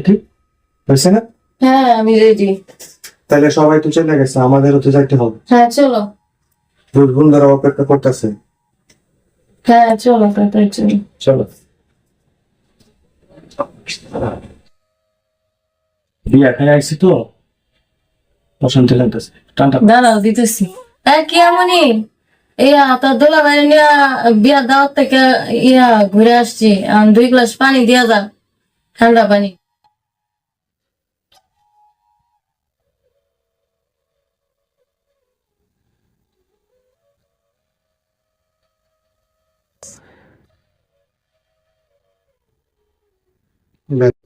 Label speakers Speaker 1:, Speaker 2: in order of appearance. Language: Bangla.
Speaker 1: ঠিক হয়েছে না?
Speaker 2: হ্যাঁ আমি রেডি।
Speaker 1: তাহলে সবাই তো চলে গেছে, আমাদেরও তো যাইতে হবে।
Speaker 2: হ্যাঁ চলো।
Speaker 1: বন্ধুরা অপেক্ষা করতেছে।
Speaker 2: হ্যাঁ চলো তাড়াতাড়ি চলো।
Speaker 1: চলো। বিয়া খাই আইছি তো, অশান্তি লাগতেছে। টানটা
Speaker 2: দাঁড়াও দিতেছি। কি এমনই তোর দোলা ভাই নিয়ে বিয়া দাওয়াত থেকে ঘুরে আসছি। 2 গ্লাস পানি দিয়া যা, ঠান্ডা পানি।
Speaker 1: ব্যাস।